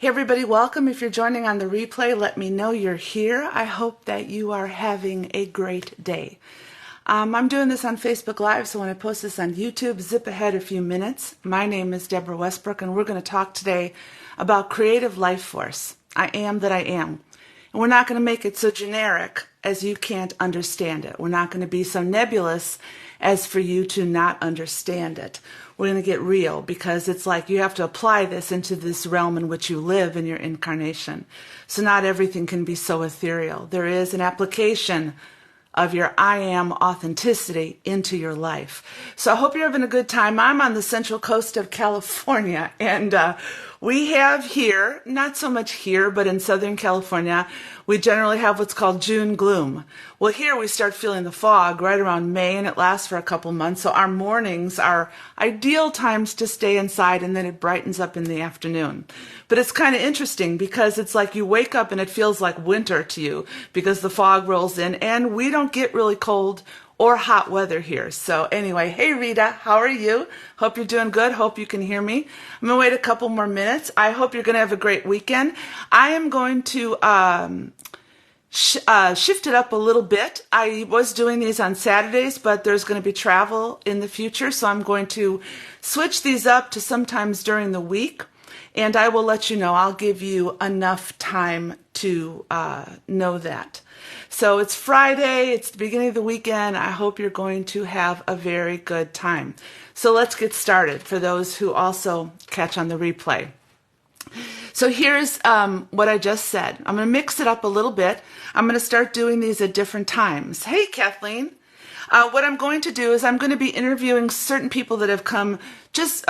Hey everybody, welcome. If you're joining on the replay, let me know you're here. I hope that you are having a great day. I'm doing this on Facebook Live, so when I post this on YouTube, zip ahead a few minutes. My name is Deborah Westbrook, and we're going to talk today about creative life force. I am that I am. And we're not going to make it so generic as you can't understand it. We're not going to be so nebulous as for you to not understand it. We're going to get real because it's like you have to apply this into this realm in which you live in your incarnation. So not everything can be so ethereal. There is an application of your I am authenticity into your life. So I hope you're having a good time. I'm on the central coast of California, and we have here, not so much here, but in Southern California, we generally have what's called June gloom. Well, here we start feeling the fog right around May, and it lasts for a couple months. So our mornings are ideal times to stay inside, and then it brightens up in the afternoon. But it's kind of interesting because it's like you wake up and it feels like winter to you because the fog rolls in, and we don't get really cold or hot weather here. So anyway, hey Rita, how are you? Hope you're doing good. Hope you can hear me. I'm going to wait a couple more minutes. I hope you're going to have a great weekend. I am going to shift it up a little bit. I was doing these on Saturdays, but there's going to be travel in the future, so I'm going to switch these up to sometimes during the week, and I will let you know. I'll give you enough time to know that. So it's Friday, it's the beginning of the weekend. I hope you're going to have a very good time. So let's get started for those who also catch on the replay. So here's what I just said. I'm going to mix it up a little bit. I'm going to start doing these at different times. Hey, Kathleen. What I'm going to do is I'm going to be interviewing certain people that have come just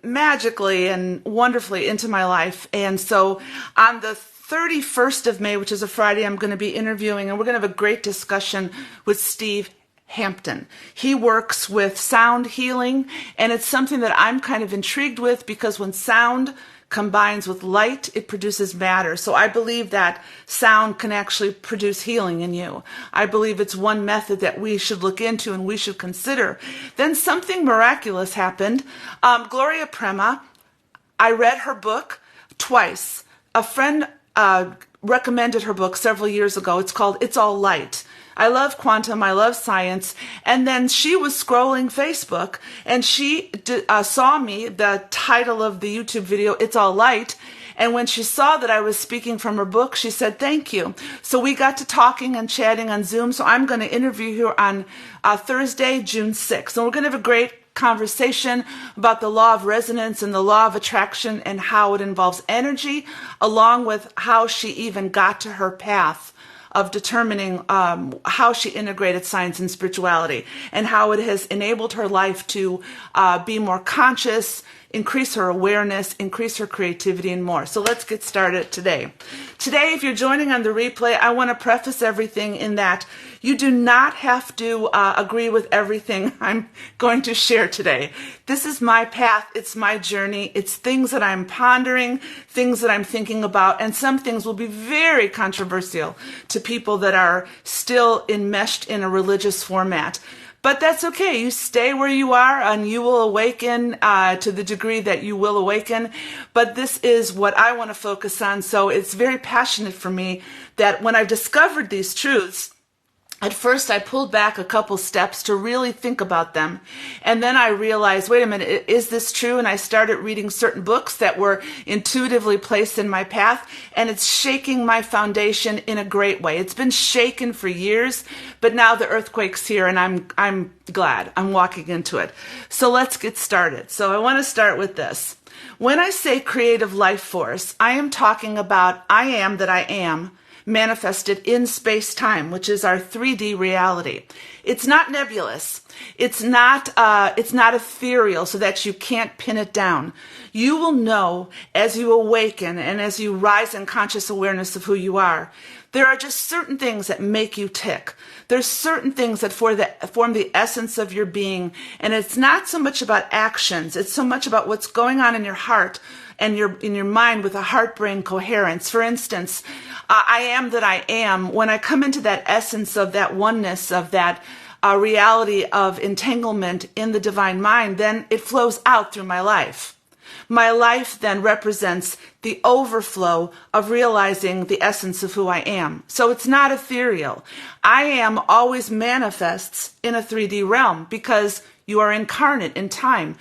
magically and wonderfully into my life. And so on the 31st of May, which is a Friday, I'm going to be interviewing, and we're going to have a great discussion with Steve Hampton. He works with sound healing, and it's something that I'm kind of intrigued with because when sound combines with light, it produces matter. So I believe that sound can actually produce healing in you. I believe it's one method that we should look into and we should consider. Then something miraculous happened. Gloria Prema, I read her book twice. A friend recommended her book several years ago. It's called It's All Light. I love quantum, I love science, and then she was scrolling Facebook, and she saw me, the title of the YouTube video, It's All Light, and when she saw that I was speaking from her book, she said, thank you. So we got to talking and chatting on Zoom, so I'm going to interview her on Thursday, June 6th, and we're going to have a great conversation about the law of resonance and the law of attraction and how it involves energy, along with how she even got to her path of determining how she integrated science and spirituality and how it has enabled her life to be more conscious, increase her awareness, increase her creativity, and more. So let's get started today. Today, if you're joining on the replay, I want to preface everything in that you do not have to agree with everything I'm going to share today. This is my path. It's my journey. It's things that I'm pondering, things that I'm thinking about, and some things will be very controversial to people that are still enmeshed in a religious format. But that's okay. You stay where you are and you will awaken to the degree that you will awaken. But this is what I want to focus on. So it's very passionate for me that when I've discovered these truths, at first, I pulled back a couple steps to really think about them. And then I realized, wait a minute, is this true? And I started reading certain books that were intuitively placed in my path, and it's shaking my foundation in a great way. It's been shaken for years, but now the earthquake's here, and I'm glad. I'm walking into it. So let's get started. So I want to start with this. When I say creative life force, I am talking about I am that I am, manifested in space-time, which is our 3D reality. It's not nebulous. It's not ethereal so that you can't pin it down. You will know as you awaken and as you rise in conscious awareness of who you are. There are just certain things that make you tick. There's certain things that form the essence of your being. And it's not so much about actions. It's so much about what's going on in your heart and in your mind with a heart-brain coherence. For instance, I am that I am. When I come into that essence of that oneness, of that reality of entanglement in the divine mind, then it flows out through my life. My life then represents the overflow of realizing the essence of who I am. So it's not ethereal. I am always manifests in a 3D realm because you are incarnate in time.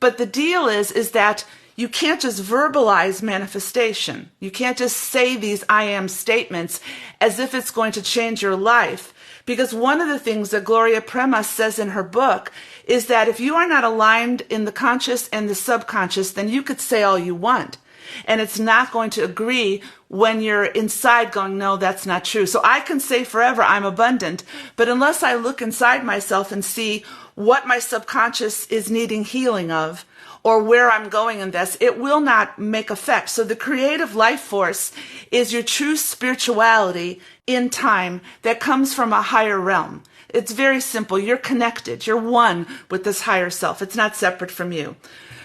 But the deal is that you can't just verbalize manifestation. You can't just say these I am statements as if it's going to change your life. Because one of the things that Gloria Prema says in her book is that if you are not aligned in the conscious and the subconscious, then you could say all you want. And it's not going to agree when you're inside going, no, that's not true. So I can say forever I'm abundant, but unless I look inside myself and see what my subconscious is needing healing of, or where I'm going in this, it will not make effect. So the creative life force is your true spirituality in time that comes from a higher realm. It's very simple. You're connected. You're one with this higher self. It's not separate from you.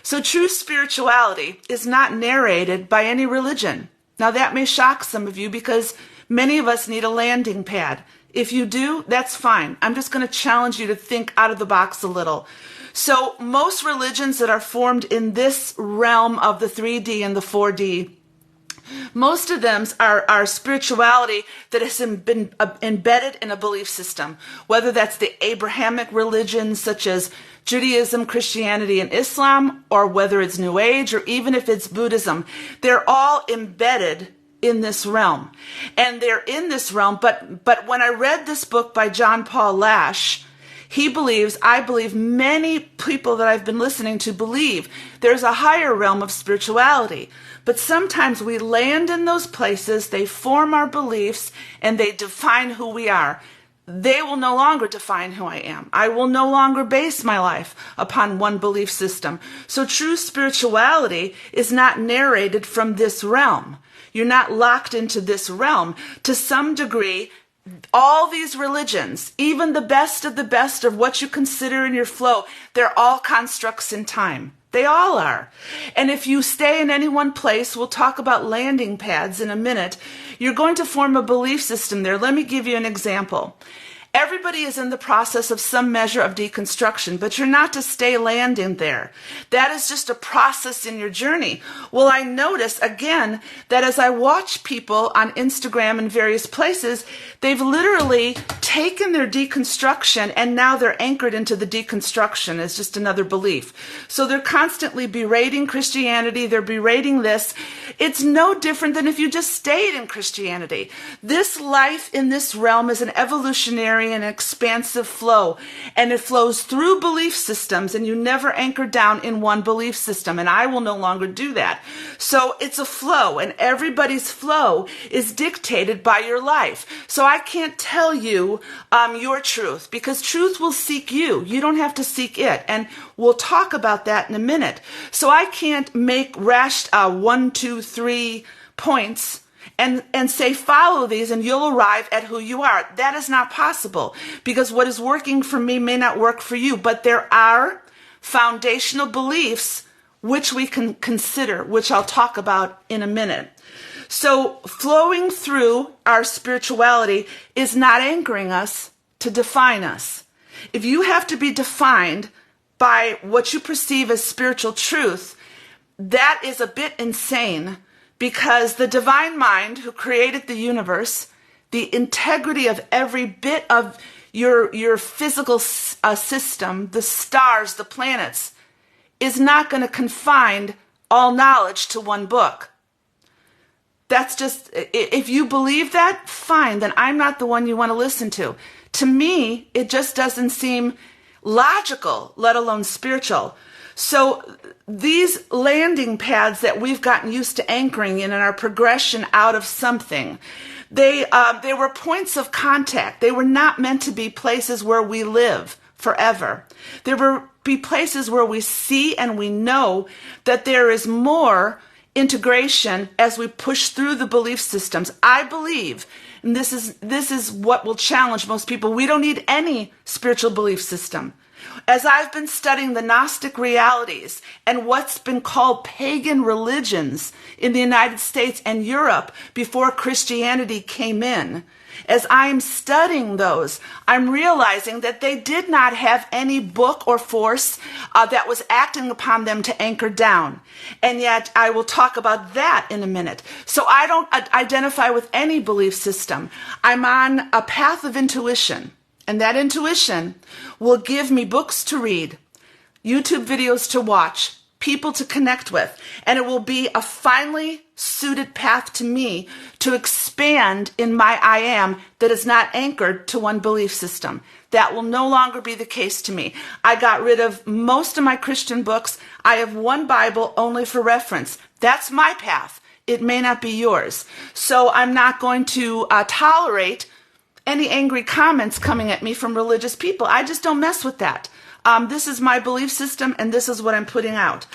So true spirituality is not narrated by any religion. Now that may shock some of you because many of us need a landing pad. If you do, that's fine. I'm just going to challenge you to think out of the box a little. So most religions that are formed in this realm of the 3D and the 4D, most of them are spirituality that has been embedded in a belief system, whether that's the Abrahamic religions such as Judaism, Christianity, and Islam, or whether it's New Age, or even if it's Buddhism. They're all embedded in this realm. And they're in this realm, but when I read this book by John Paul Lash, he believes, I believe, many people that I've been listening to believe there's a higher realm of spirituality. But sometimes we land in those places, they form our beliefs, and they define who we are. They will no longer define who I am. I will no longer base my life upon one belief system. So true spirituality is not narrated from this realm. You're not locked into this realm. To some degree, all these religions, even the best of what you consider in your flow, they're all constructs in time. They all are. And if you stay in any one place, we'll talk about landing pads in a minute, you're going to form a belief system there. Let me give you an example. Everybody is in the process of some measure of deconstruction, but you're not to stay landing there. That is just a process in your journey. Well, I notice again that as I watch people on Instagram and various places, they've literally taken their deconstruction and now they're anchored into the deconstruction as just another belief. So they're constantly berating Christianity, they're berating this. It's no different than if you just stayed in Christianity. This life in this realm is an evolutionary and expansive flow, and it flows through belief systems, and you never anchor down in one belief system, and I will no longer do that. So it's a flow, and everybody's flow is dictated by your life. So I can't tell you your truth, because truth will seek you. You don't have to seek it, and we'll talk about that in a minute. So I can't make rash 1, 2, 3 points and say, follow these and you'll arrive at who you are. That is not possible because what is working for me may not work for you, but there are foundational beliefs which we can consider, which I'll talk about in a minute. So flowing through our spirituality is not anchoring us to define us. If you have to be defined by what you perceive as spiritual truth, that is a bit insane. Because the divine mind who created the universe, the integrity of every bit of your physical system, the stars, the planets, is not going to confine all knowledge to one book. That's just, if you believe that, fine, then I'm not the one you want to listen to. To me, it just doesn't seem logical, let alone spiritual. So these landing pads that we've gotten used to anchoring in our progression out of something, they were points of contact. They were not meant to be places where we live forever. There will be places where we see and we know that there is more integration as we push through the belief systems. I believe, and this is what will challenge most people, we don't need any spiritual belief system. As I've been studying the Gnostic realities and what's been called pagan religions in the United States and Europe before Christianity came in, As I'm studying those, I'm realizing that they did not have any book or force that was acting upon them to anchor down. And yet I will talk about that in a minute. So I don't identify with any belief system. I'm on a path of intuition. And that intuition will give me books to read, YouTube videos to watch, people to connect with, and it will be a finely suited path to me to expand in my I am that is not anchored to one belief system. That will no longer be the case to me. I got rid of most of my Christian books. I have one Bible only for reference. That's my path. It may not be yours. So I'm not going to tolerate any angry comments coming at me from religious people. I just don't mess with that. This is my belief system, and this is what I'm putting out.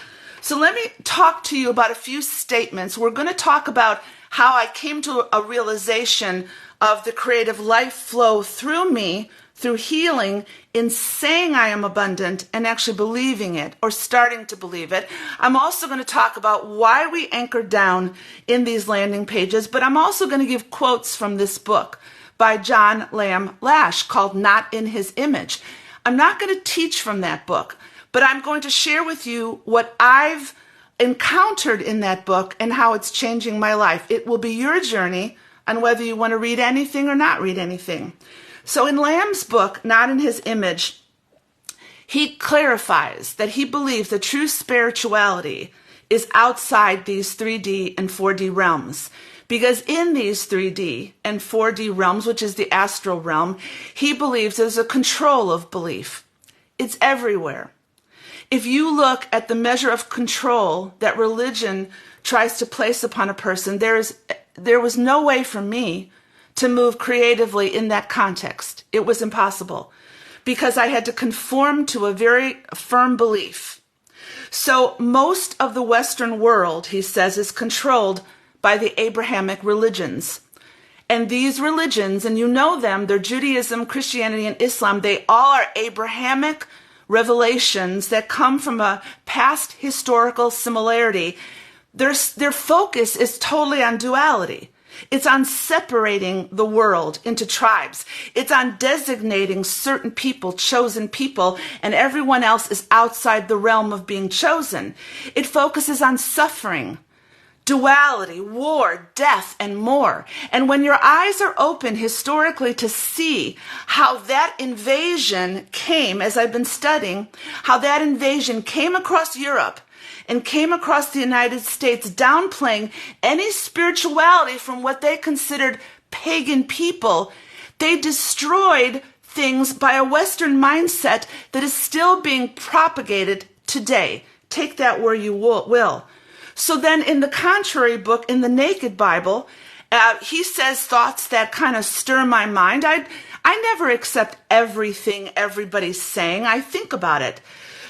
So let me talk to you about a few statements. We're going to talk about how I came to a realization of the creative life flow through me, through healing, in saying I am abundant and actually believing it or starting to believe it. I'm also going to talk about why we anchor down in these landing pages, but I'm also going to give quotes from this book by John Lamb Lash called Not in His Image. I'm not going to teach from that book, but I'm going to share with you what I've encountered in that book and how it's changing my life. It will be your journey on whether you want to read anything or not read anything. So in Lamb's book, Not in His Image, he clarifies that he believes that true spirituality is outside these 3D and 4D realms. Because in these 3D and 4D realms, which is the astral realm, he believes there's a control of belief. It's everywhere. If you look at the measure of control that religion tries to place upon a person, there was no way for me to move creatively in that context. It was impossible because I had to conform to a very firm belief. So most of the Western world, he says, is controlled by the Abrahamic religions. And these religions, and you know them, they're Judaism, Christianity, and Islam. They all are Abrahamic revelations that come from a past historical similarity. Their focus is totally on duality. It's on separating the world into tribes. It's on designating certain people, chosen people, and everyone else is outside the realm of being chosen. It focuses on suffering, duality, war, death, and more. And when your eyes are open historically to see how that invasion came, as I've been studying, how that invasion came across Europe and came across the United States, downplaying any spirituality from what they considered pagan people, they destroyed things by a Western mindset that is still being propagated today. Take that where you will. So then in the contrary book, in the Naked Bible, he says thoughts that kind of stir my mind. I never accept everything everybody's saying. I think about it.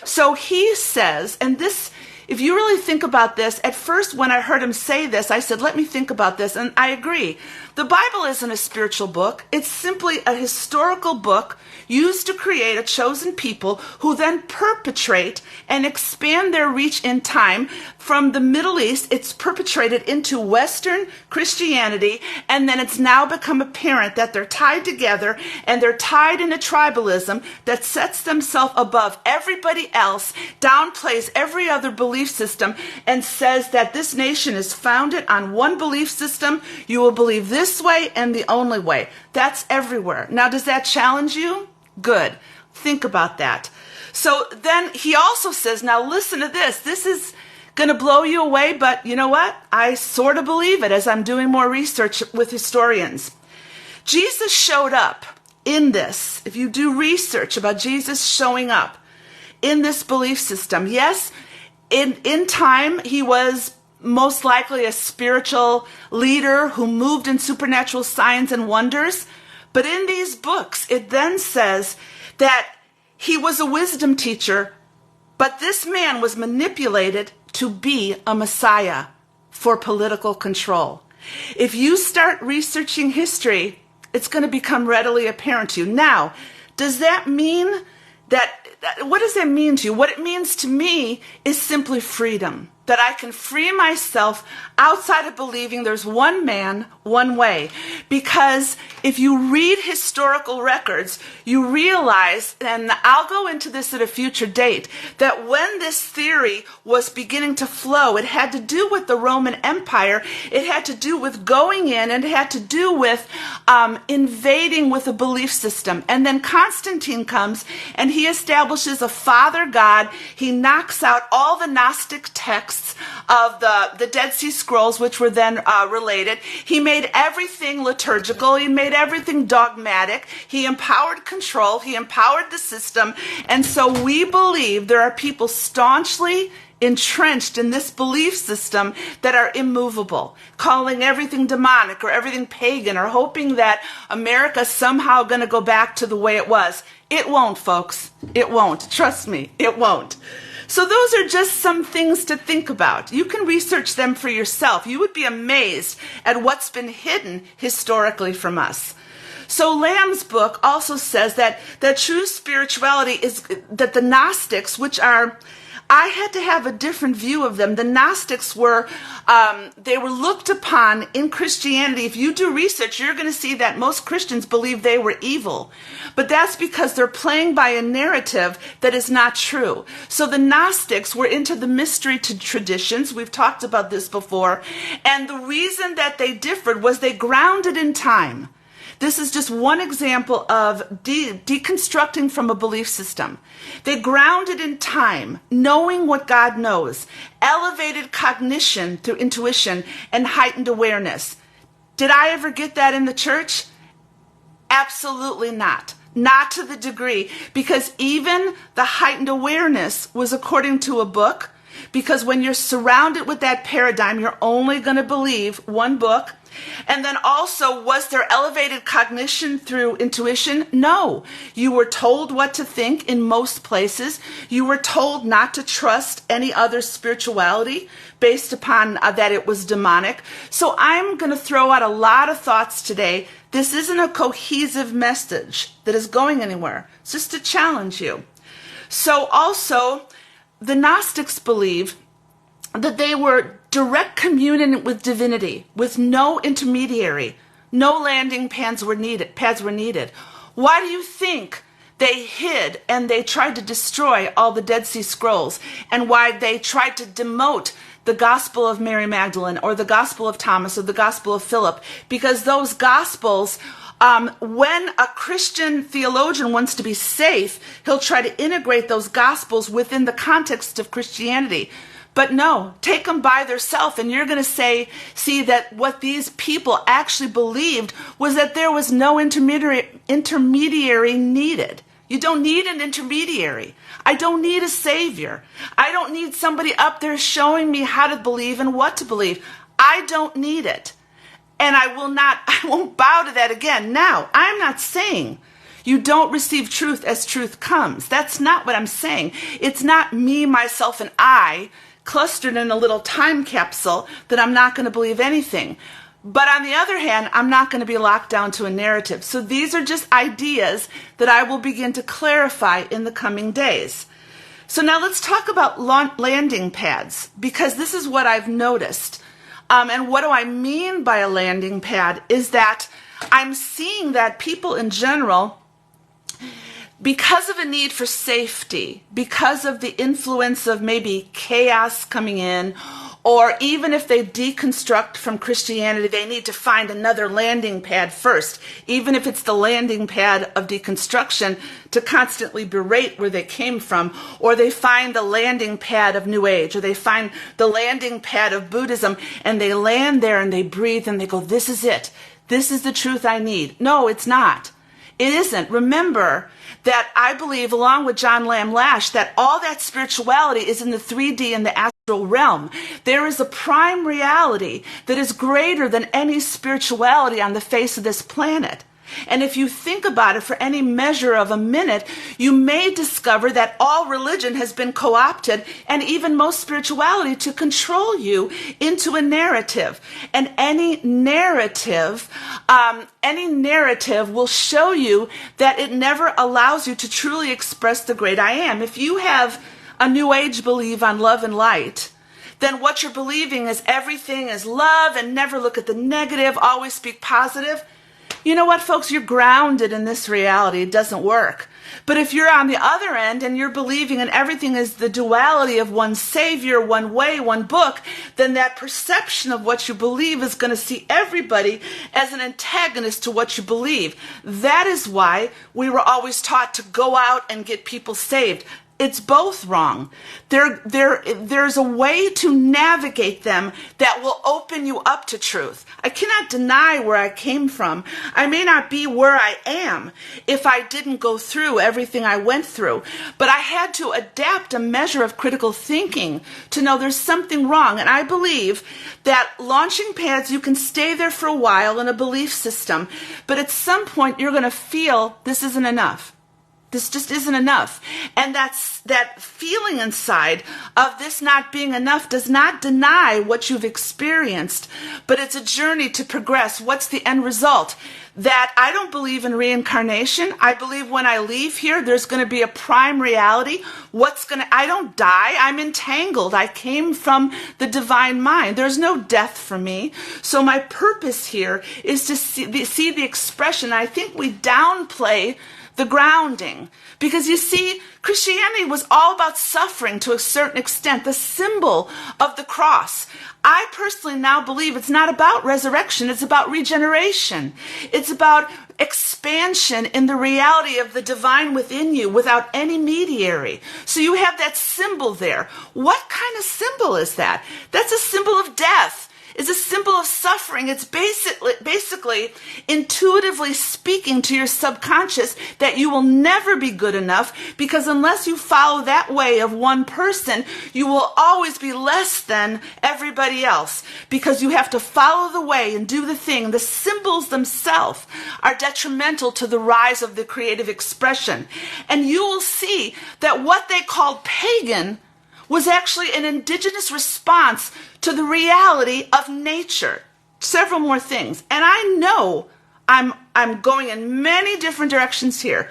So he says, and this, if you really think about this, at first when I heard him say this, I said, let me think about this. And I agree. The Bible isn't a spiritual book. It's simply a historical book used to create a chosen people who then perpetrate and expand their reach in time. From the Middle East, it's perpetrated into Western Christianity, and then it's now become apparent that they're tied together, and they're tied in a tribalism that sets themselves above everybody else, downplays every other belief system, and says that this nation is founded on one belief system. You will believe this way and the only way. That's everywhere. Now, does that challenge you? Good. Think about that. So then he also says, now listen to this. This is going to blow you away, but you know what? I sort of believe it as I'm doing more research with historians. Jesus showed up in this. If you do research about Jesus showing up in this belief system, yes, in time he was most likely a spiritual leader who moved in supernatural signs and wonders. But in these books, it then says that he was a wisdom teacher, but this man was manipulated to be a Messiah for political control. If you start researching history, it's going to become readily apparent to you. Now, does that mean that, what does that mean to you? What it means to me is simply freedom. that I can free myself outside of believing there's one man, one way. Because if you read historical records, you realize, and I'll go into this at a future date, that when this theory was beginning to flow, it had to do with the Roman Empire, it had to do with going in, and it had to do with invading with a belief system. And then Constantine comes, and he establishes a father God. He knocks out all the Gnostic texts of the Dead Sea Scrolls, which were then related. He made everything liturgical. He made everything dogmatic. He empowered control. He empowered the system. And so we believe there are people staunchly entrenched in this belief system that are immovable, calling everything demonic or everything pagan, or hoping that America's somehow going to go back to the way it was. It won't, folks. It won't. Trust me, it won't. So those are just some things to think about. You can research them for yourself. You would be amazed at what's been hidden historically from us. So Lamb's book also says that true spirituality is that the Gnostics, which are, I had to have a different view of them. The Gnostics were, they were looked upon in Christianity. If you do research, you're going to see that most Christians believe they were evil. But that's because they're playing by a narrative that is not true. So the Gnostics were into the mystery traditions. We've talked about this before. And the reason that they differed was they grounded in time. This is just one example of deconstructing from a belief system. They grounded in time, knowing what God knows, elevated cognition through intuition, and heightened awareness. Did I ever get that in the church? Absolutely not. Not to the degree, because even the heightened awareness was according to a book, because when you're surrounded with that paradigm, you're only going to believe one book. And then also, was there elevated cognition through intuition? No. You were told what to think in most places. You were told not to trust any other spirituality based upon that it was demonic. So I'm going to throw out a lot of thoughts today. This isn't a cohesive message that is going anywhere. It's just to challenge you. So also, the Gnostics believe that they were direct communion with divinity, with no intermediary. No landing pads were needed. Why do you think they hid and they tried to destroy all the Dead Sea Scrolls, and why they tried to demote the Gospel of Mary Magdalene or the Gospel of Thomas or the Gospel of Philip? Because those Gospels, when a Christian theologian wants to be safe, he'll try to integrate those Gospels within the context of Christianity. But no, take them by themselves, and you're going to see that what these people actually believed was that there was no intermediary needed. You don't need an intermediary. I don't need a savior. I don't need somebody up there showing me how to believe and what to believe. I don't need it. And I won't bow to that again. Now, I'm not saying you don't receive truth as truth comes. That's not what I'm saying. It's not me, myself, and I clustered in a little time capsule that I'm not going to believe anything. But on the other hand, I'm not going to be locked down to a narrative. So these are just ideas that I will begin to clarify in the coming days. So now let's talk about landing pads, because this is what I've noticed. And what do I mean by a landing pad is that I'm seeing that people in general, because of a need for safety, because of the influence of maybe chaos coming in, or even if they deconstruct from Christianity, they need to find another landing pad first, even if it's the landing pad of deconstruction, to constantly berate where they came from, or they find the landing pad of New Age, or they find the landing pad of Buddhism, and they land there and they breathe and they go, this is it. This is the truth I need. No, it's not. It isn't. Remember that I believe, along with John Lamb Lash, that all that spirituality is in the 3D and the astral realm. There is a prime reality that is greater than any spirituality on the face of this planet. And if you think about it for any measure of a minute, you may discover that all religion has been co-opted, and even most spirituality, to control you into a narrative. And any narrative will show you that it never allows you to truly express the great I am. If you have a New Age belief on love and light, then what you're believing is everything is love and never look at the negative, always speak positive. You know what, folks? You're grounded in this reality. It doesn't work. But if you're on the other end and you're believing in everything is the duality of one savior, one way, one book, then that perception of what you believe is going to see everybody as an antagonist to what you believe. That is why we were always taught to go out and get people saved. It's both wrong. There's a way to navigate them that will open you up to truth. I cannot deny where I came from. I may not be where I am if I didn't go through everything I went through, but I had to adapt a measure of critical thinking to know there's something wrong. And I believe that launching pads, you can stay there for a while in a belief system, but at some point you're going to feel this isn't enough. This just isn't enough. And that feeling inside of this not being enough does not deny what you've experienced, but it's a journey to progress. What's the end result? That I don't believe in reincarnation. I believe when I leave here, there's going to be a prime reality. I don't die. I'm entangled. I came from the divine mind. There's no death for me. So my purpose here is to see the expression. I think we downplay the grounding. Because you see, Christianity was all about suffering to a certain extent, the symbol of the cross. I personally now believe it's not about resurrection, it's about regeneration. It's about expansion in the reality of the divine within you without any mediary. So you have that symbol there. What kind of symbol is that? That's a symbol of death. It's a symbol of suffering. It's basically intuitively speaking to your subconscious that you will never be good enough, because unless you follow that way of one person, you will always be less than everybody else, because you have to follow the way and do the thing. The symbols themselves are detrimental to the rise of the creative expression. And you will see that what they called pagan was actually an indigenous response to the reality of nature. Several more things. And I know I'm going in many different directions here.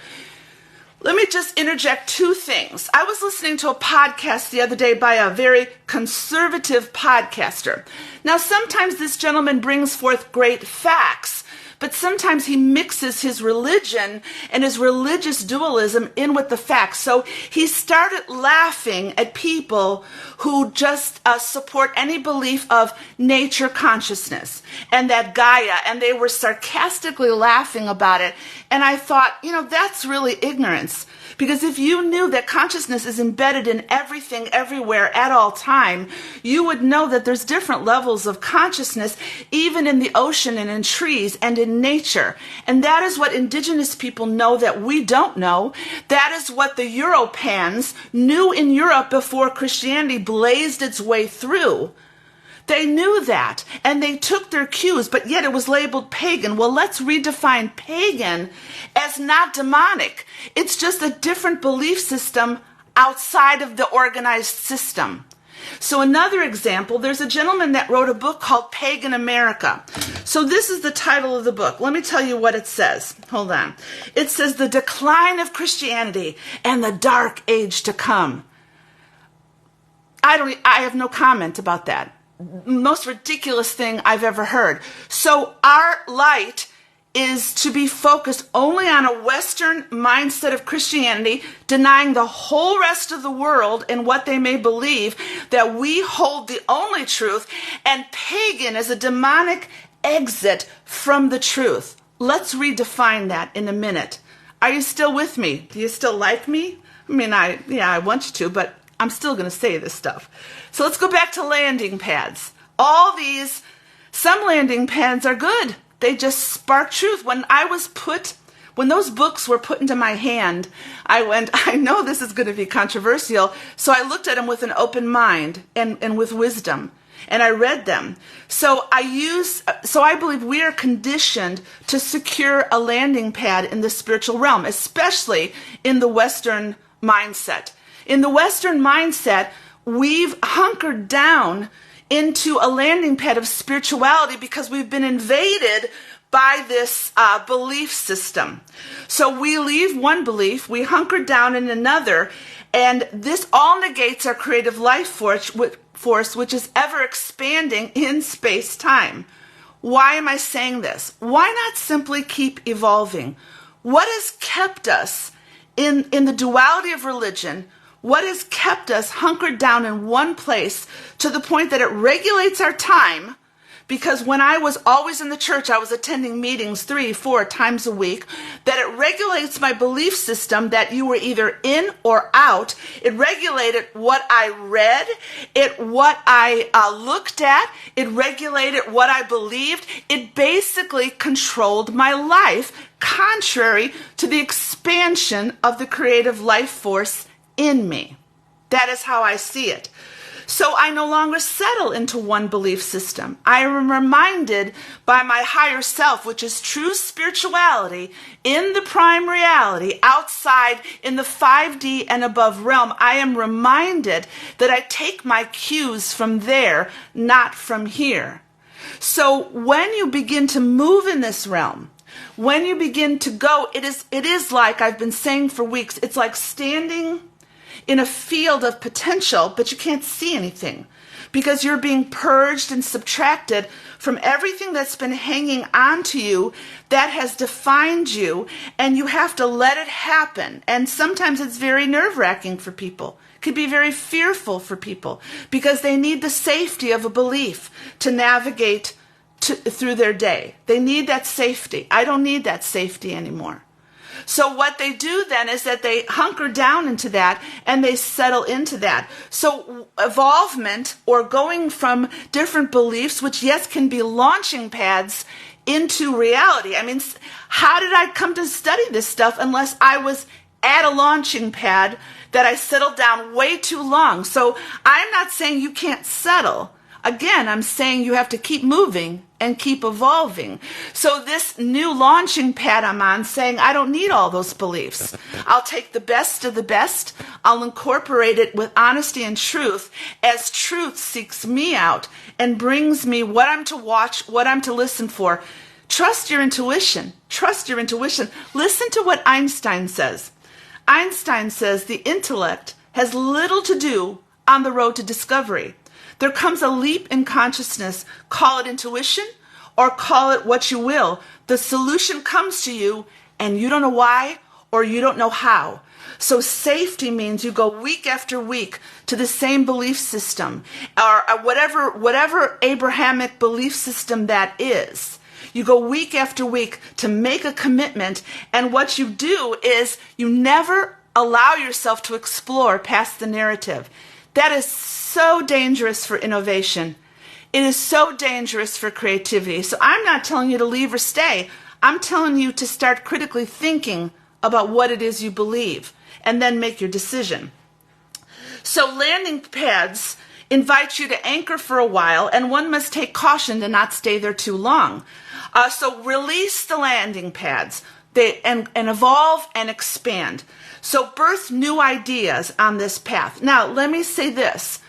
Let me just interject two things. I was listening to a podcast the other day by a very conservative podcaster. Now, sometimes this gentleman brings forth great facts, but sometimes he mixes his religion and his religious dualism in with the facts. So he started laughing at people who just support any belief of nature consciousness and that Gaia, and they were sarcastically laughing about it. And I thought, that's really ignorance. Because if you knew that consciousness is embedded in everything, everywhere, at all time, you would know that there's different levels of consciousness, even in the ocean and in trees and in nature. And that is what indigenous people know that we don't know. That is what the Europans knew in Europe before Christianity blazed its way through. They knew that, and they took their cues, but yet it was labeled pagan. Well, let's redefine pagan as not demonic. It's just a different belief system outside of the organized system. So another example, there's a gentleman that wrote a book called Pagan America. So this is the title of the book. Let me tell you what it says. Hold on. It says, The Decline of Christianity and the Dark Age to Come. I have no comment about that. Most ridiculous thing I've ever heard. So our light is to be focused only on a Western mindset of Christianity, denying the whole rest of the world and what they may believe, that we hold the only truth, and pagan is a demonic exit from the truth. Let's redefine that in a minute. Are you still with me? Do you still like me? I mean, I want you to, but I'm still going to say this stuff. So let's go back to landing pads. Some landing pads are good. They just spark truth. When those books were put into my hand, I went, I know this is going to be controversial. So I looked at them with an open mind and with wisdom. And I read them. So I believe we are conditioned to secure a landing pad in the spiritual realm, especially in the Western mindset. In the Western mindset, we've hunkered down into a landing pad of spirituality because we've been invaded by this belief system. So we leave one belief, we hunker down in another, And this all negates our creative life force, which is ever expanding in space-time. Why am I saying this? Why not simply keep evolving? What has kept us in the duality of religion? What has kept us hunkered down in one place to the point that it regulates our time? Because when I was always in the church, I was attending meetings 3-4 times a week, that it regulates my belief system that you were either in or out. It regulated what I read, what I looked at, it regulated what I believed. It basically controlled my life, contrary to the expansion of the creative life force in me. That is how I see it. So I no longer settle into one belief system. I am reminded by my higher self, which is true spirituality, in the prime reality, outside in the 5D and above realm. I am reminded that I take my cues from there, not from here. So when you begin to move in this realm, when you begin to go, it is like I've been saying for weeks, it's like standing in a field of potential, but you can't see anything because you're being purged and subtracted from everything that's been hanging on to you that has defined you, and you have to let it happen. And sometimes it's very nerve-wracking for people. It can be very fearful for people because they need the safety of a belief to navigate through their day. They need that safety. I don't need that safety anymore. So what they do then is that they hunker down into that and they settle into that. So evolvement, or going from different beliefs, which yes can be launching pads into reality. I mean, how did I come to study this stuff unless I was at a launching pad that I settled down way too long? So I'm not saying you can't settle. Again, I'm saying you have to keep moving and keep evolving. So this new launching pad I'm on, saying I don't need all those beliefs. I'll take the best of the best. I'll incorporate it with honesty and truth as truth seeks me out and brings me what I'm to watch, what I'm to listen for. Trust your intuition. Trust your intuition. Listen to what Einstein says. Einstein says the intellect has little to do on the road to discovery. There comes a leap in consciousness. Call it intuition or call it what you will. The solution comes to you and you don't know why or you don't know how. So safety means you go week after week to the same belief system or whatever Abrahamic belief system that is. You go week after week to make a commitment, and what you do is you never allow yourself to explore past the narrative. That is so dangerous for innovation. It is so dangerous for creativity. So I'm not telling you to leave or stay. I'm telling you to start critically thinking about what it is you believe and then make your decision. So landing pads invite you to anchor for a while, and one must take caution to not stay there too long. So release the landing pads and evolve and expand. So birth new ideas on this path. Now, let me say this.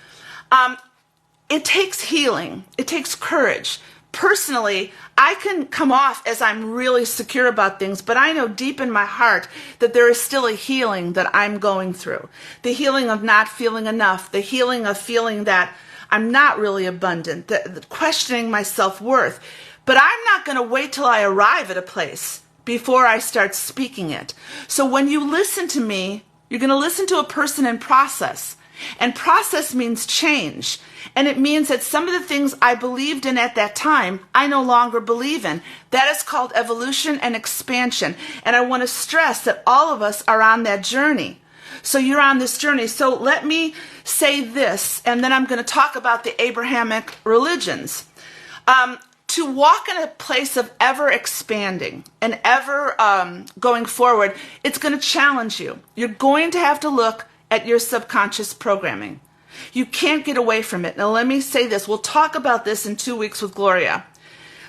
It takes healing. It takes courage. Personally, I can come off as I'm really secure about things, but I know deep in my heart that there is still a healing that I'm going through. The healing of not feeling enough. The healing of feeling that I'm not really abundant. The questioning my self-worth. But I'm not going to wait till I arrive at a place before I start speaking it. So when you listen to me, you're going to listen to a person in process. And process means change. And it means that some of the things I believed in at that time, I no longer believe in. That is called evolution and expansion. And I want to stress that all of us are on that journey. So you're on this journey. So let me say this, and then I'm going to talk about the Abrahamic religions. To walk in a place of ever expanding and ever going forward, it's going to challenge you. You're going to have to look at your subconscious programming. You can't get away from it. Now let me say this. We'll talk about this in 2 weeks with Gloria.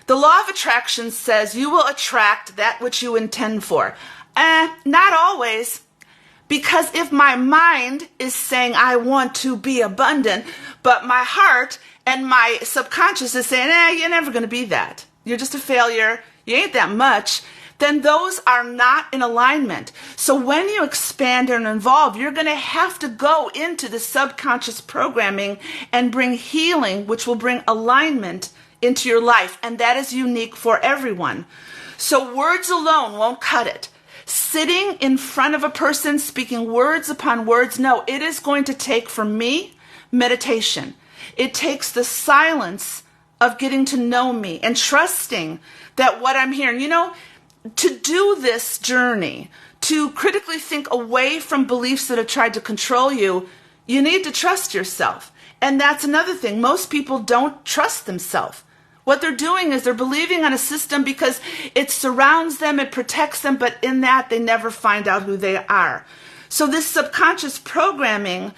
The law of attraction says you will attract that which you intend for. Not always. Because if my mind is saying I want to be abundant, but my heart and my subconscious is saying, you're never going to be that. You're just a failure. You ain't that much. then those are not in alignment. So when you expand and evolve, you're going to have to go into the subconscious programming and bring healing, which will bring alignment into your life. And that is unique for everyone. So words alone won't cut it. Sitting in front of a person, speaking words upon words, no, it is going to take, for me, meditation. It takes the silence of getting to know me and trusting that what I'm hearing, to do this journey, to critically think away from beliefs that have tried to control you, you need to trust yourself. And that's another thing. Most people don't trust themselves. What they're doing is they're believing on a system because it surrounds them, it protects them, but in that they never find out who they are. So this subconscious programming,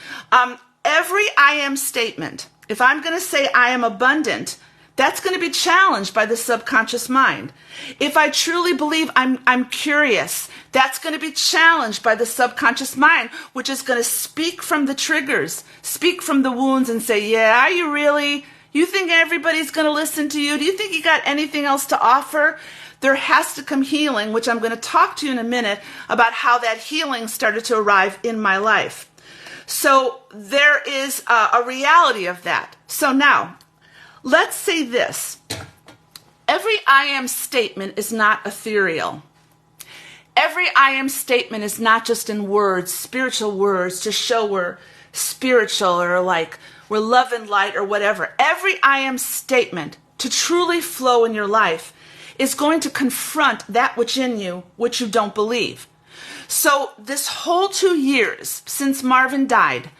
every I am statement, if I'm going to say I am abundant, that's going to be challenged by the subconscious mind. If I truly believe I'm curious, that's going to be challenged by the subconscious mind, which is going to speak from the triggers, speak from the wounds and say, yeah, are you really? You think everybody's going to listen to you? Do you think you got anything else to offer? There has to come healing, which I'm going to talk to you in a minute about how that healing started to arrive in my life. So there is a reality of that. So now, let's say this. Every I am statement is not ethereal. Every I am statement is not just in words, spiritual words, to show we're spiritual or like we're love and light or whatever. Every I am statement to truly flow in your life is going to confront that which in you, which you don't believe. So this whole 2 years since Marvin died,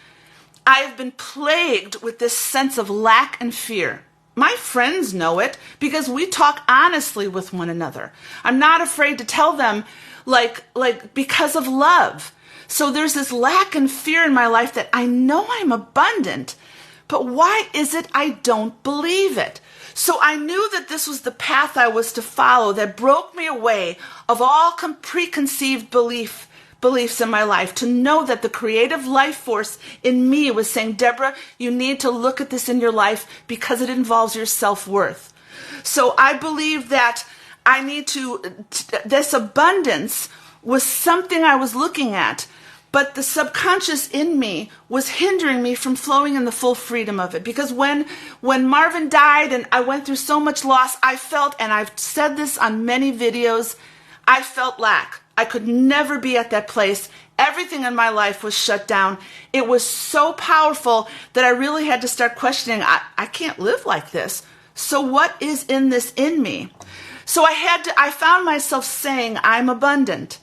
I have been plagued with this sense of lack and fear. My friends know it because we talk honestly with one another. I'm not afraid to tell them like because of love. So there's this lack and fear in my life that I know I'm abundant, but why is it I don't believe it? So I knew that this was the path I was to follow that broke me away of all preconceived beliefs in my life, to know that the creative life force in me was saying, Deborah, you need to look at this in your life because it involves your self-worth. So I believe that I need this abundance was something I was looking at, but the subconscious in me was hindering me from flowing in the full freedom of it. Because when Marvin died and I went through so much loss, I felt, and I've said this on many videos, I felt lack. I could never be at that place. Everything in my life was shut down. It was so powerful that I really had to start questioning, I can't live like this. So what is in this in me? So I found myself saying, I'm abundant.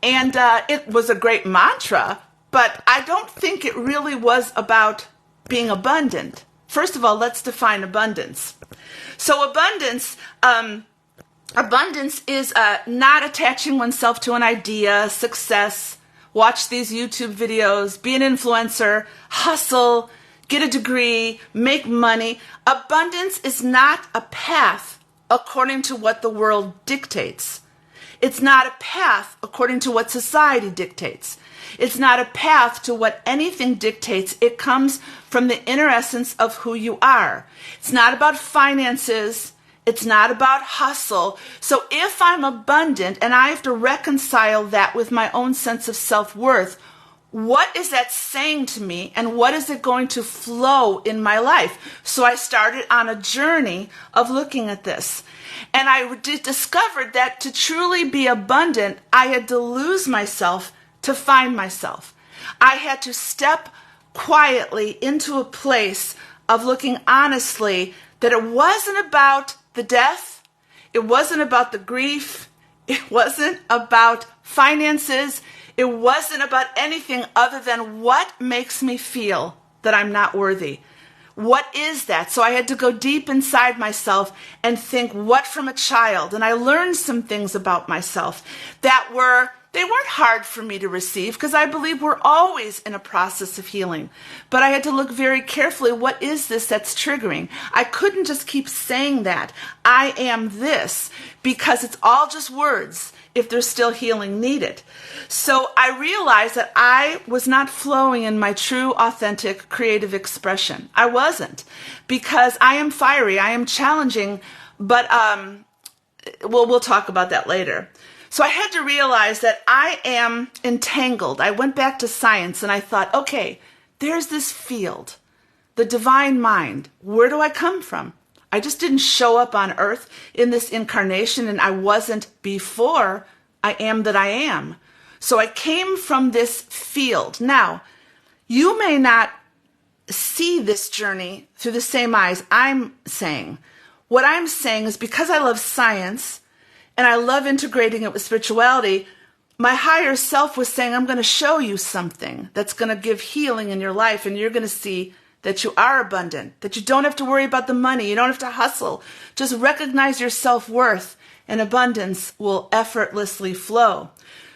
And it was a great mantra, but I don't think it really was about being abundant. First of all, let's define abundance. So abundance is not attaching oneself to an idea, success, watch these YouTube videos, be an influencer, hustle, get a degree, make money. Abundance is not a path according to what the world dictates. It's not a path according to what society dictates. It's not a path to what anything dictates. It comes from the inner essence of who you are. It's not about finances. It's not about hustle. So if I'm abundant and I have to reconcile that with my own sense of self-worth, what is that saying to me and what is it going to flow in my life? So I started on a journey of looking at this. And I discovered that to truly be abundant, I had to lose myself to find myself. I had to step quietly into a place of looking honestly that it wasn't about the death, it wasn't about the grief, it wasn't about finances, it wasn't about anything other than what makes me feel that I'm not worthy. What is that? So I had to go deep inside myself and think, what from a child? And I learned some things about myself that they weren't hard for me to receive because I believe we're always in a process of healing. But I had to look very carefully, what is this that's triggering? I couldn't just keep saying that. I am this because it's all just words if there's still healing needed. So I realized that I was not flowing in my true, authentic, creative expression. I wasn't, because I am fiery, I am challenging, but we'll talk about that later. So I had to realize that I am entangled. I went back to science and I thought, okay, there's this field, the divine mind. Where do I come from? I just didn't show up on earth in this incarnation, and I wasn't before I am that I am. So I came from this field. Now, you may not see this journey through the same eyes I'm saying. What I'm saying is, because I love science and I love integrating it with spirituality, my higher self was saying, I'm going to show you something that's going to give healing in your life, and you're going to see that you are abundant, that you don't have to worry about the money, you don't have to hustle. Just recognize your self-worth, and abundance will effortlessly flow.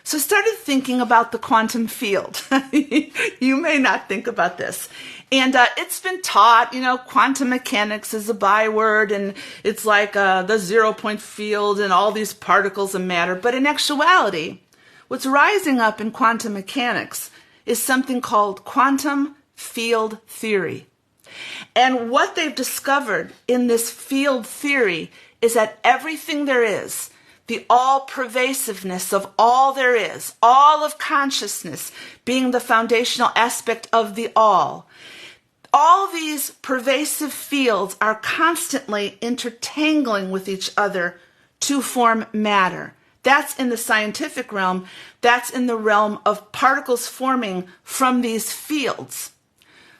So I started thinking about the quantum field. You may not think about this. And it's been taught, quantum mechanics is a byword, and it's like the 0-point field and all these particles of matter. But in actuality, what's rising up in quantum mechanics is something called quantum field theory. And what they've discovered in this field theory is that everything there is, the all-pervasiveness of all there is, all of consciousness being the foundational aspect of the all these pervasive fields are constantly intertangling with each other to form matter. That's in the scientific realm. That's in the realm of particles forming from these fields.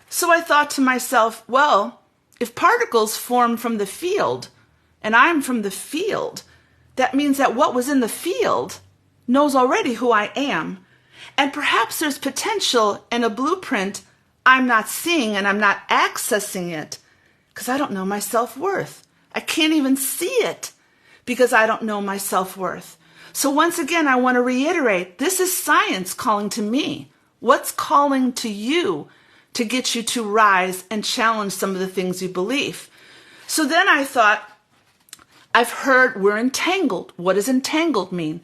So I thought to myself, well, if particles form from the field, and I'm from the field, that means that what was in the field knows already who I am. And perhaps there's potential in a blueprint I'm not seeing, and I'm not accessing it because I don't know my self-worth. I can't even see it because I don't know my self-worth. So once again, I want to reiterate, this is science calling to me. What's calling to you to get you to rise and challenge some of the things you believe? So then I thought, I've heard we're entangled. What does entangled mean?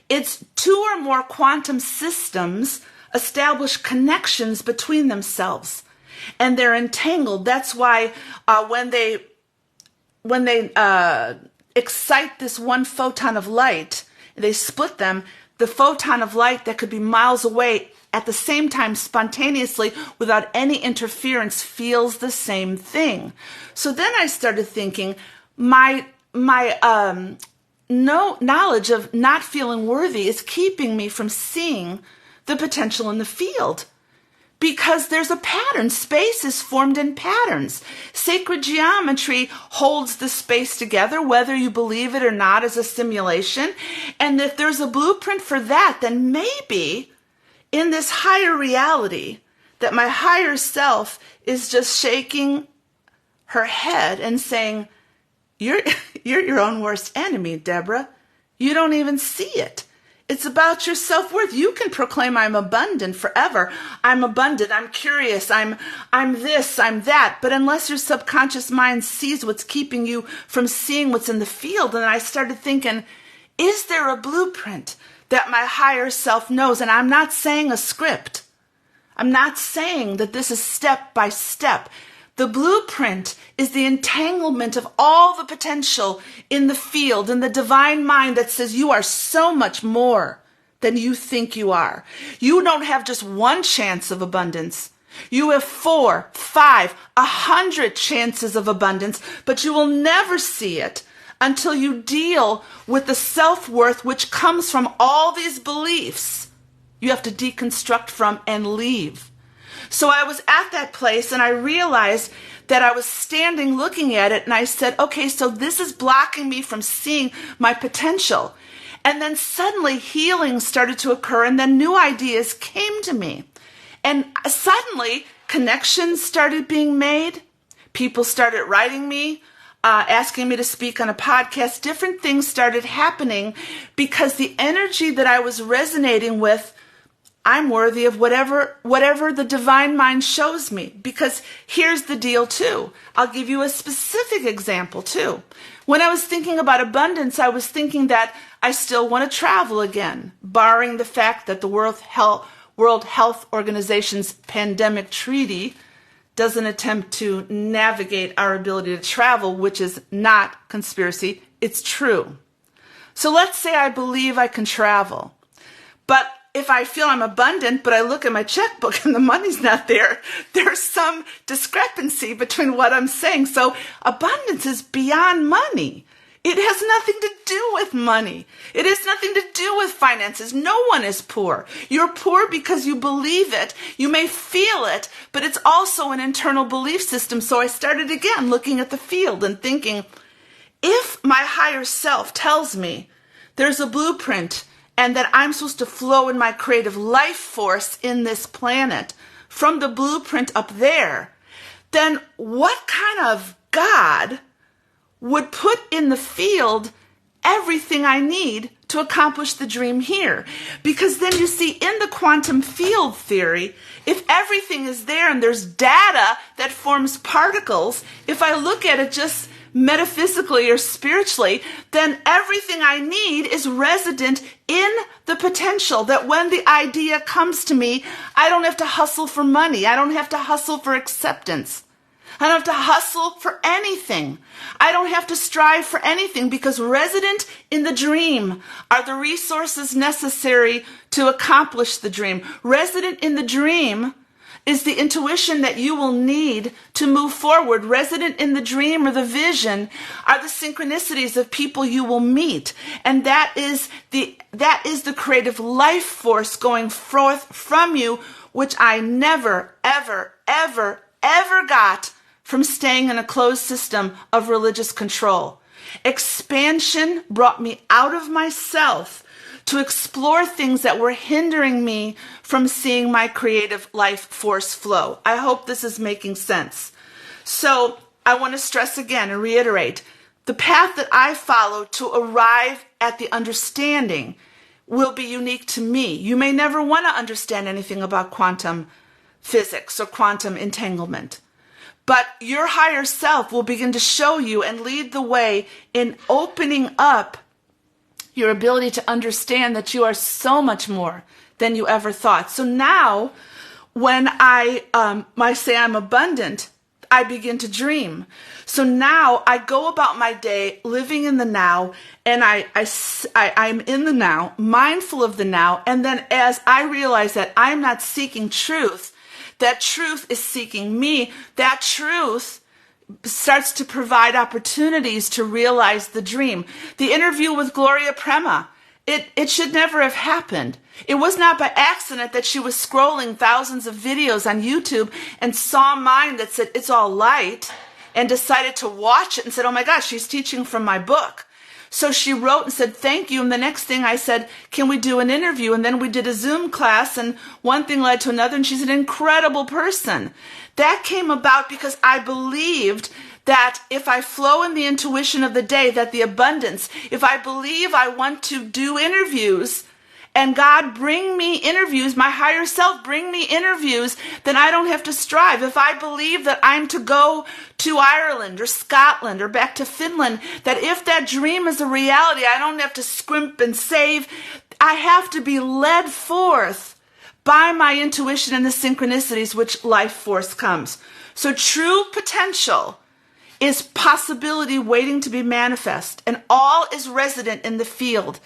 It's two or more quantum systems establish connections between themselves, and they're entangled. That's why when they excite this one photon of light, they split them, the photon of light that could be miles away at the same time spontaneously without any interference feels the same thing. So then I started thinking, my no knowledge of not feeling worthy is keeping me from seeing the potential in the field, because there's a pattern. Space is formed in patterns. Sacred geometry holds the space together, whether you believe it or not, as a simulation. And if there's a blueprint for that, then maybe in this higher reality that my higher self is just shaking her head and saying, you're your own worst enemy, Deborah. You don't even see it. It's about your self-worth. You can proclaim, I'm abundant forever. I'm abundant. I'm curious. I'm this, I'm that. But unless your subconscious mind sees what's keeping you from seeing what's in the field, and I started thinking, is there a blueprint that my higher self knows? And I'm not saying a script. I'm not saying that this is step by step. The blueprint is the entanglement of all the potential in the field, in the divine mind that says you are so much more than you think you are. You don't have just one chance of abundance. You have 4, 5, 100 chances of abundance, but you will never see it until you deal with the self-worth which comes from all these beliefs you have to deconstruct from and leave. So I was at that place, and I realized that I was standing looking at it, and I said, okay, so this is blocking me from seeing my potential. And then suddenly healing started to occur, and then new ideas came to me. And suddenly connections started being made. People started writing me, asking me to speak on a podcast. Different things started happening because the energy that I was resonating with, I'm worthy of whatever the divine mind shows me. Because here's the deal too. I'll give you a specific example too. When I was thinking about abundance, I was thinking that I still want to travel again, barring the fact that the World Health Organization's pandemic treaty doesn't attempt to navigate our ability to travel, which is not conspiracy. It's true. So let's say I believe I can travel, but if I feel I'm abundant, but I look at my checkbook and the money's not there, there's some discrepancy between what I'm saying. So abundance is beyond money. It has nothing to do with money. It has nothing to do with finances. No one is poor. You're poor because you believe it. You may feel it, but it's also an internal belief system. So I started again looking at the field and thinking, if my higher self tells me there's a blueprint and that I'm supposed to flow in my creative life force in this planet from the blueprint up there, then what kind of God would put in the field everything I need to accomplish the dream here? Because then you see, in the quantum field theory, if everything is there and there's data that forms particles, if I look at it just metaphysically or spiritually, then everything I need is resident in the potential, that when the idea comes to me, I don't have to hustle for money. I don't have to hustle for acceptance. I don't have to hustle for anything. I don't have to strive for anything, because resident in the dream are the resources necessary to accomplish the dream. Resident in the dream is the intuition that you will need to move forward. Resident in the dream or the vision are the synchronicities of people you will meet. And that is the creative life force going forth from you, which I never, ever, ever, ever got from staying in a closed system of religious control. Expansion brought me out of myself to explore things that were hindering me from seeing my creative life force flow. I hope this is making sense. So I want to stress again and reiterate, the path that I follow to arrive at the understanding will be unique to me. You may never want to understand anything about quantum physics or quantum entanglement, but your higher self will begin to show you and lead the way in opening up your ability to understand that you are so much more than you ever thought. So now, when I say I'm abundant, I begin to dream. So now I go about my day living in the now, and I'm in the now, mindful of the now. And then as I realize that I'm not seeking truth, that truth is seeking me, that truth starts to provide opportunities to realize the dream. The interview with Gloria Prema, it should never have happened. It was not by accident that she was scrolling thousands of videos on YouTube and saw mine that said, "It's all light," and decided to watch it and said, "Oh my gosh, she's teaching from my book." So she wrote and said, "Thank you." And the next thing I said, "Can we do an interview?" And then we did a Zoom class, and one thing led to another, and she's an incredible person. That came about because I believed that if I flow in the intuition of the day, that the abundance, if I believe I want to do interviews, and God bring me interviews, my higher self bring me interviews, then I don't have to strive. If I believe that I'm to go to Ireland or Scotland or back to Finland, that if that dream is a reality, I don't have to scrimp and save. I have to be led forth by my intuition and the synchronicities which life force comes. So true potential is possibility waiting to be manifest, and all is resident in the field.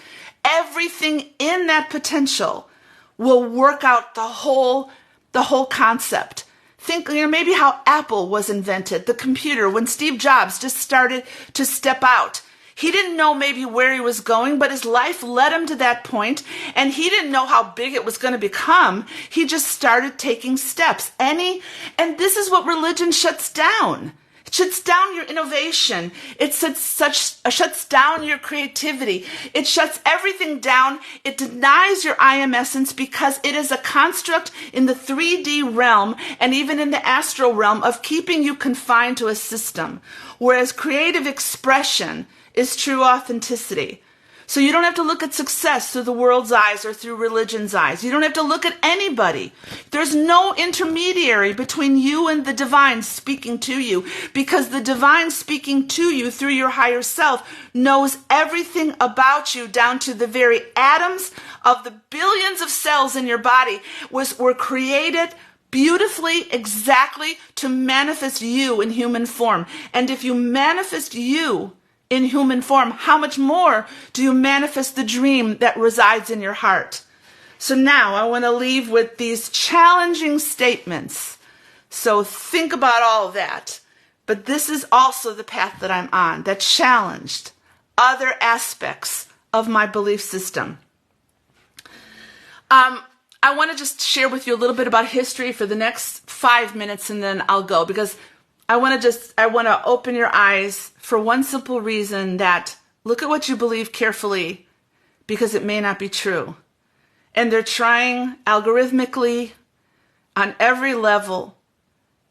Everything in that potential will work out the whole concept. Think, maybe how Apple was invented, the computer, when Steve Jobs just started to step out. He didn't know maybe where he was going, but his life led him to that point, and he didn't know how big it was going to become. He just started taking steps. And this is what religion shuts down. It shuts down your innovation. It shuts down your creativity. It shuts everything down. It denies your I am essence, because it is a construct in the 3D realm and even in the astral realm of keeping you confined to a system. Whereas creative expression is true authenticity. So you don't have to look at success through the world's eyes or through religion's eyes. You don't have to look at anybody. There's no intermediary between you and the divine speaking to you, because the divine speaking to you through your higher self knows everything about you, down to the very atoms of the billions of cells in your body were created beautifully, exactly to manifest you in human form. And if you manifest you in human form, how much more do you manifest the dream that resides in your heart? So now I want to leave with these challenging statements. So think about all of that. But this is also the path that I'm on, that challenged other aspects of my belief system. I want to just share with you a little bit about history for the next 5 minutes, and then I'll go, because I want to open your eyes for one simple reason, that look at what you believe carefully, because it may not be true. And they're trying algorithmically on every level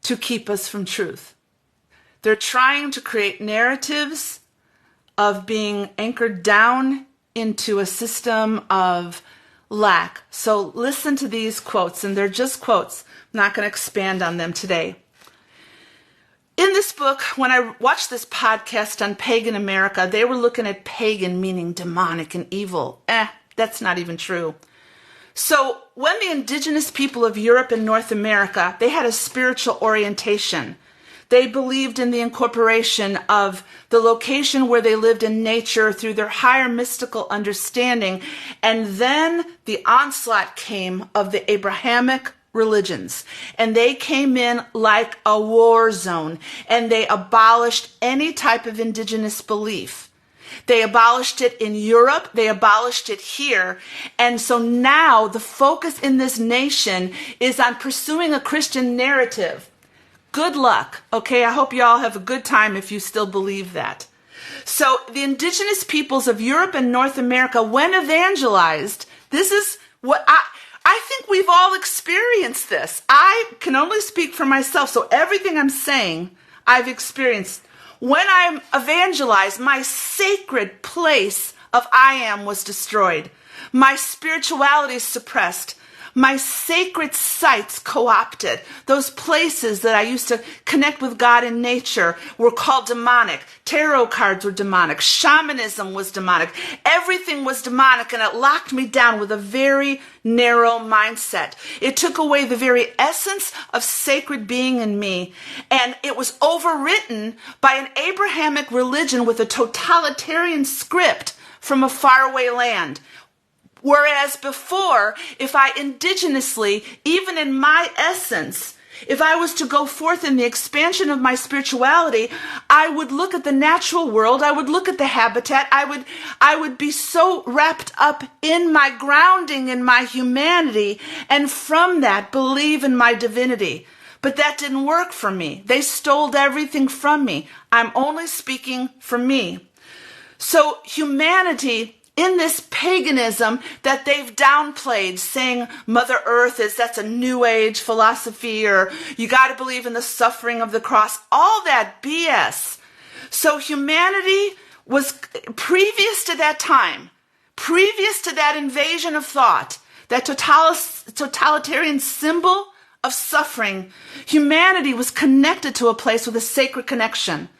to keep us from truth. They're trying to create narratives of being anchored down into a system of lack. So listen to these quotes, and they're just quotes. I'm not going to expand on them today. In this book, when I watched this podcast on pagan America, they were looking at pagan meaning demonic and evil. That's not even true. So when the indigenous people of Europe and North America, they had a spiritual orientation. They believed in the incorporation of the location where they lived in nature through their higher mystical understanding. And then the onslaught came of the Abrahamic religions. And they came in like a war zone. And they abolished any type of indigenous belief. They abolished it in Europe. They abolished it here. And so now the focus in this nation is on pursuing a Christian narrative. Good luck. Okay, I hope you all have a good time if you still believe that. So the indigenous peoples of Europe and North America, when evangelized, this is what I think we've all experienced this. I can only speak for myself, so everything I'm saying, I've experienced. When I'm evangelized, my sacred place of I am was destroyed. My spirituality suppressed. My sacred sites co-opted. Those places that I used to connect with God in nature were called demonic. Tarot cards were demonic. Shamanism was demonic. Everything was demonic, and it locked me down with a very narrow mindset. It took away the very essence of sacred being in me, and it was overwritten by an Abrahamic religion with a totalitarian script from a faraway land. Whereas before, if I indigenously, even in my essence, if I was to go forth in the expansion of my spirituality, I would look at the natural world, I would look at the habitat, I would be so wrapped up in my grounding, in my humanity, and from that believe in my divinity. But that didn't work for me. They stole everything from me. I'm only speaking for me. So humanity, in this paganism that they've downplayed, saying Mother Earth that's a new age philosophy, or you got to believe in the suffering of the cross, all that BS. So humanity was, previous to that time, previous to that invasion of thought, that totalitarian symbol of suffering, humanity was connected to a place with a sacred connection.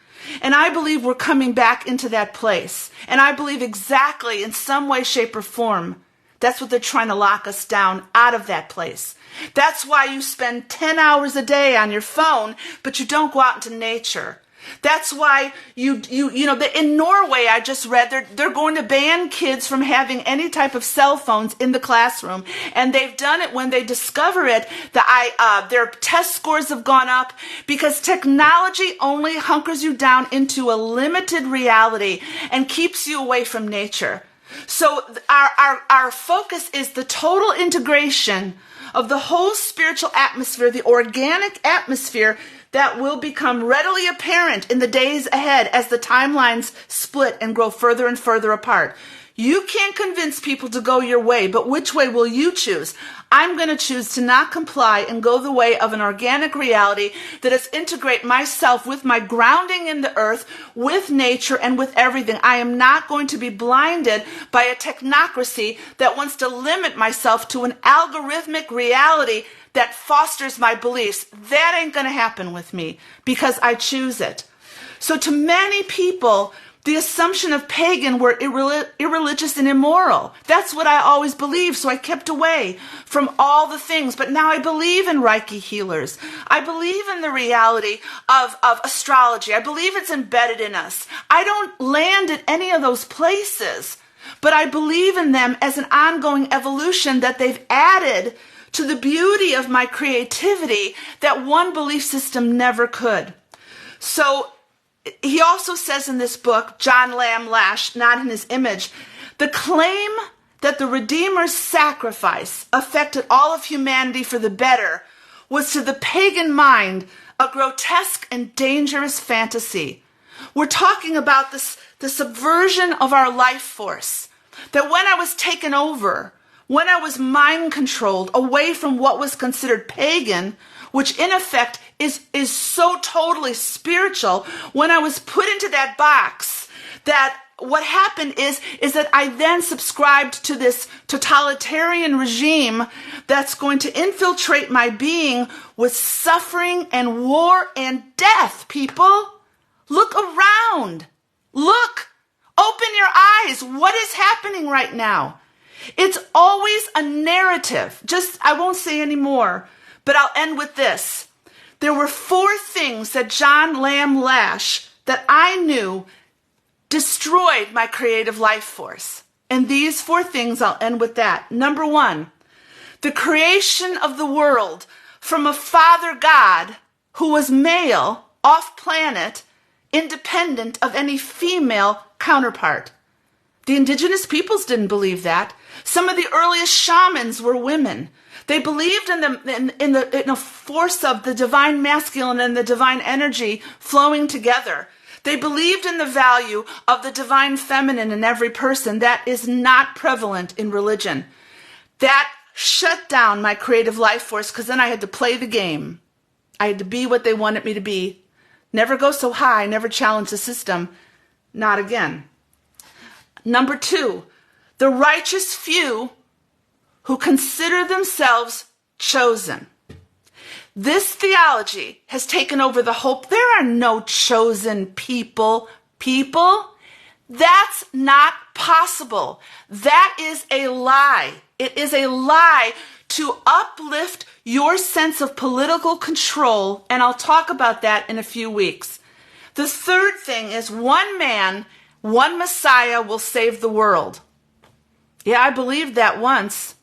And I believe we're coming back into that place. And I believe exactly in some way, shape, or form, that's what they're trying to lock us down out of that place. That's why you spend 10 hours a day on your phone, but you don't go out into nature. That's why you know, in Norway, I just read, they're going to ban kids from having any type of cell phones in the classroom. And they've done it when they discover it, their test scores have gone up, because technology only hunkers you down into a limited reality and keeps you away from nature. So our focus is the total integration of the whole spiritual atmosphere, the organic atmosphere, that will become readily apparent in the days ahead as the timelines split and grow further and further apart. You can't convince people to go your way, but which way will you choose? I'm going to choose to not comply and go the way of an organic reality that is integrate myself with my grounding in the earth, with nature, and with everything. I am not going to be blinded by a technocracy that wants to limit myself to an algorithmic reality that fosters my beliefs. That ain't going to happen with me, because I choose it. So to many people, The assumption of pagan were irreligious and immoral. That's what I always believed, so I kept away from all the things. But now I believe in Reiki healers. I believe in the reality of astrology. I believe it's embedded in us. I don't land at any of those places, but I believe in them as an ongoing evolution that they've added to the beauty of my creativity that one belief system never could. So he also says in this book, John Lamb Lash, Not in His Image, the claim that the Redeemer's sacrifice affected all of humanity for the better was to the pagan mind a grotesque and dangerous fantasy. We're talking about the subversion of our life force, that when I was taken over, when I was mind controlled away from what was considered pagan, which in effect is so totally spiritual, when I was put into that box, that what happened is that I then subscribed to this totalitarian regime that's going to infiltrate my being with suffering and war and death, people. Look around. Look. Open your eyes. What is happening right now? It's always a narrative. I won't say any more, but I'll end with this. There were 4 things that John Lamb Lash that I knew destroyed my creative life force. And these 4 things, I'll end with that. Number 1, the creation of the world from a Father God who was male, off planet, independent of any female counterpart. The indigenous peoples didn't believe that. Some of the earliest shamans were women. They believed in the force of the divine masculine and the divine energy flowing together. They believed in the value of the divine feminine in every person. That is not prevalent in religion. That shut down my creative life force because then I had to play the game. I had to be what they wanted me to be. Never go so high, never challenge the system. Not again. Number 2, the righteous few who consider themselves chosen. This theology has taken over the hope. There are no chosen people. That's not possible. That is a lie. It is a lie to uplift your sense of political control, and I'll talk about that in a few weeks. The 3rd thing is one man, one Messiah will save the world. Yeah, I believed that once.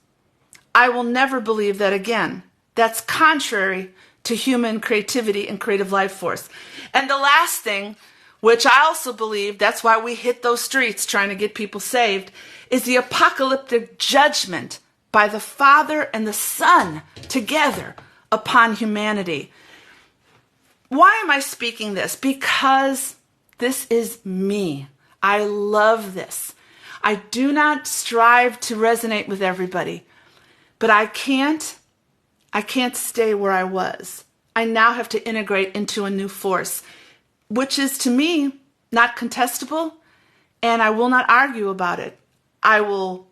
I will never believe that again. That's contrary to human creativity and creative life force. And the last thing, which I also believe, that's why we hit those streets trying to get people saved, is the apocalyptic judgment by the Father and the Son together upon humanity. Why am I speaking this? Because this is me. I love this. I do not strive to resonate with everybody, but I can't stay where I was. I now have to integrate into a new force, which is to me not contestable, and I will not argue about it. I will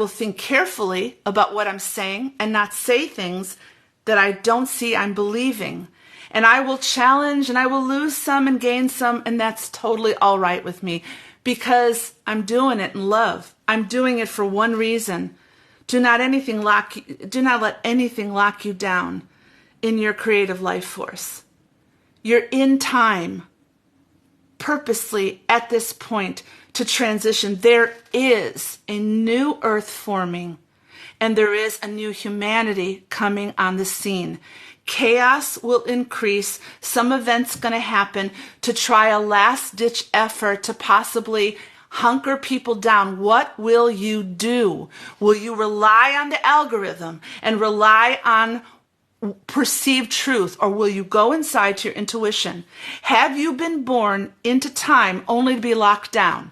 think carefully about what I'm saying and not say things that I don't see I'm believing. And I will challenge and I will lose some and gain some, and that's totally all right with me because I'm doing it in love. I'm doing it for one reason. Do not let anything lock you down in your creative life force. You're in time, purposely at this point to transition. There is a new earth forming, and there is a new humanity coming on the scene. Chaos will increase. Some events going to happen to try a last-ditch effort to possibly hunker people down. What will you do? Will you rely on the algorithm and rely on perceived truth, or will you go inside to your intuition? Have you been born into time only to be locked down?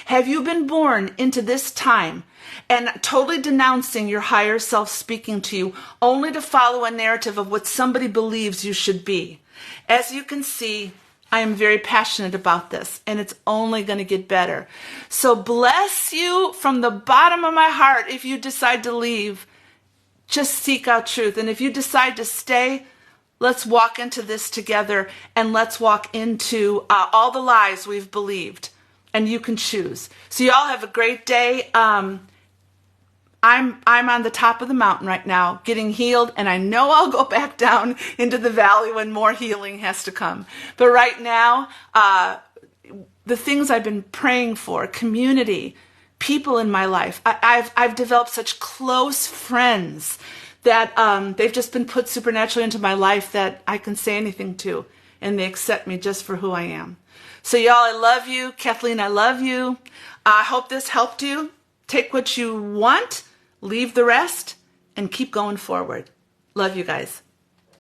Have you been born into this time and totally denouncing your higher self speaking to you only to follow a narrative of what somebody believes you should be? As you can see, I am very passionate about this, and it's only going to get better. So bless you from the bottom of my heart. If you decide to leave, just seek out truth. And if you decide to stay, Let's walk into this together, and let's walk into all the lies we've believed. And you can choose. So y'all have a great day. I'm on the top of the mountain right now, getting healed, and I know I'll go back down into the valley when more healing has to come. But right now, the things I've been praying for, community, people in my life, I've developed such close friends that they've just been put supernaturally into my life that I can say anything to, and they accept me just for who I am. So y'all, I love you. Kathleen, I love you. I hope this helped you. Take what you want, leave the rest, and keep going forward. Love you guys.